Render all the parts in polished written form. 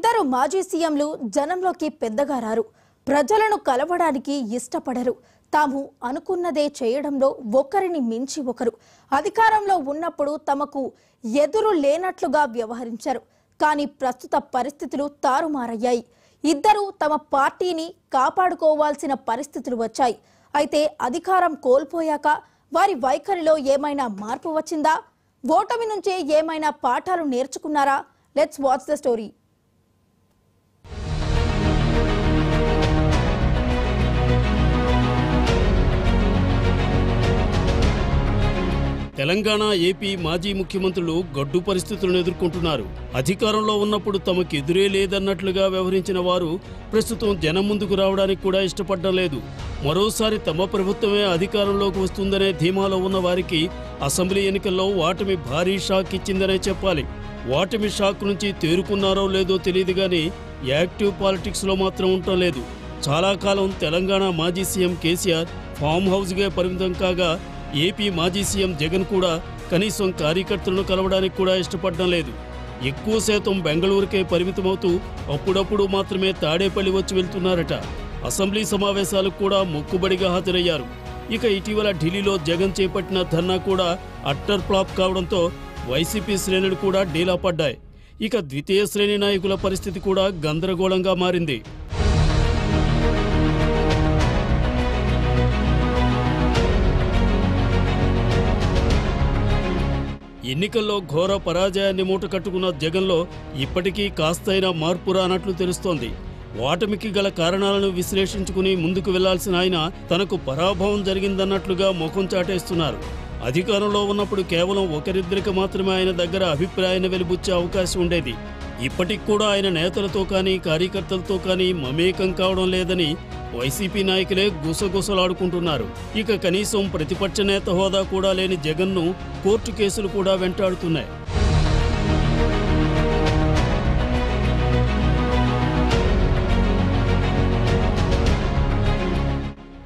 ఇద్దరు మాజీ సీఎంలు జనంలోకి పెద్దగా రారు. ప్రజలను కలవడానికి ఇష్టపడరు. తాము అనుకున్నదే చేయడంలో ఒకరిని మించి ఒకరు. అధికారంలో ఉన్నప్పుడు తమకు ఎదురు లేనట్లుగా వ్యవహరించారు. కానీ ప్రస్తుత పరిస్థితులు తారుమారయ్యాయి. ఇద్దరు తమ పార్టీని కాపాడుకోవాల్సిన పరిస్థితులు వచ్చాయి. అయితే అధికారం కోల్పోయాక వారి వైఖరిలో ఏమైనా మార్పు వచ్చిందా? ఓటమి నుంచే ఏమైనా పాఠాలు నేర్చుకున్నారా? Let's watch the story. Telangana, AP మాజీ ముఖ్యమంత్రులు గడ్డు పరిస్థితులను ఎదుర్కొంటున్నారు. అధికారంలో ఉన్నప్పుడు తమకు ఎదురే లేదన్నట్లుగా వ్యవహరించిన వారు ప్రస్తుతం జనం ముందుకు రావడానికి కూడా ఇష్టపడడం లేదు. మరోసారి తమ ప్రభుత్వమే అధికారంలోకి వస్తుందనే ధీమాలో ఉన్న వారికి అసెంబ్లీ ఎన్నికల్లో ఓటమి భారీ షాక్ ఇచ్చిందనే చెప్పాలి. ఓటమి షాక్ నుంచి తేరుకున్నారో లేదో తెలియదు కానీ యాక్టివ్ పాలిటిక్స్లో మాత్రం ఉండటం లేదు. చాలా కాలం తెలంగాణ మాజీ సీఎం కేసీఆర్ ఫామ్ హౌస్గా పరిమితం కాగా ఏపీ మాజీ సీఎం జగన్ కూడా కనీసం కార్యకర్తలను కలవడానికి కూడా ఇష్టపడడం లేదు. ఎక్కువ శాతం బెంగళూరుకే పరిమితమవుతూ అప్పుడప్పుడు మాత్రమే తాడేపల్లి వచ్చి వెళ్తున్నారట. అసెంబ్లీ సమావేశాలకు కూడా మొక్కుబడిగా హాజరయ్యారు. ఇక ఇటీవల ఢిల్లీలో జగన్ చేపట్టిన ధర్నా కూడా అట్టర్ ఫ్లాప్ కావడంతో వైసీపీ శ్రేణులు కూడా డీలా పడ్డాయి. ఇక ద్వితీయ శ్రేణి నాయకుల పరిస్థితి కూడా గందరగోళంగా మారింది. ఎన్నికల్లో ఘోర పరాజయాన్ని మూటకట్టుకున్న జగన్లో ఇప్పటికీ కాస్తైనా మార్పు రానట్లు తెలుస్తోంది. ఓటమికి గల కారణాలను విశ్లేషించుకుని ముందుకు వెళ్లాల్సిన ఆయన తనకు పరాభవం జరిగిందన్నట్లుగా ముఖం చాటేస్తున్నారు. అధికారంలో ఉన్నప్పుడు కేవలం ఒకరిద్దరికి మాత్రమే ఆయన దగ్గర అభిప్రాయాన్ని వెలిబుచ్చే అవకాశం ఉండేది. ఇప్పటికి కూడా ఆయన నేతలతో కానీ కార్యకర్తలతో కానీ మమేకం కావడం లేదని వైసీపీ నాయకులే గుసగుసలాడుకుంటున్నారు. ఇక కనీసం ప్రతిపక్ష నేత హోదా కూడా లేని జగన్ను కోర్టు కేసులు కూడా వెంటాడుతున్నాయి.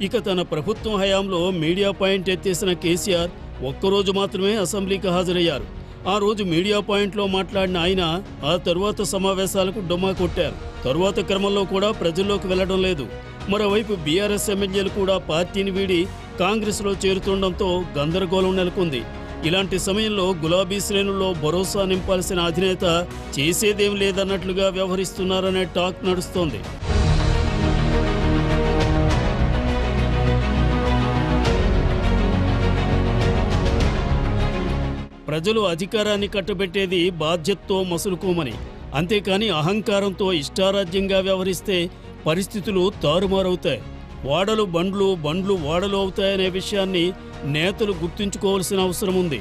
ఇక తన ప్రభుత్వం హయాంలో మీడియా పాయింట్ ఎత్తేసిన కేసీఆర్ ఒక్కరోజు మాత్రమే అసెంబ్లీకి హాజరయ్యారు. ఆ రోజు మీడియా పాయింట్లో మాట్లాడిన ఆయన ఆ తరువాత సమావేశాలకు డొమ్మా కొట్టారు. తరువాత క్రమంలో కూడా ప్రజల్లోకి వెళ్లడం లేదు. మరోవైపు బీఆర్ఎస్ ఎమ్మెల్యేలు కూడా పార్టీని వీడి కాంగ్రెస్లో చేరుతుండటంతో గందరగోళం నెలకొంది. ఇలాంటి సమయంలో గులాబీ శ్రేణుల్లో భరోసా నింపాల్సిన అధినేత చేసేదేం లేదన్నట్లుగా వ్యవహరిస్తున్నారనే టాక్ నడుస్తోంది. ప్రజలు అధికారాన్ని కట్టబెట్టేది బాధ్యతతో మసులుకోమని, అంతేకాని అహంకారంతో ఇష్టారాజ్యంగా వ్యవహరిస్తే పరిస్థితులు తారుమారవుతాయి. వాడలు బండ్లు, బండ్లు వాడలు అవుతాయనే విషయాన్ని నేతలు గుర్తుంచుకోవాల్సిన అవసరం ఉంది.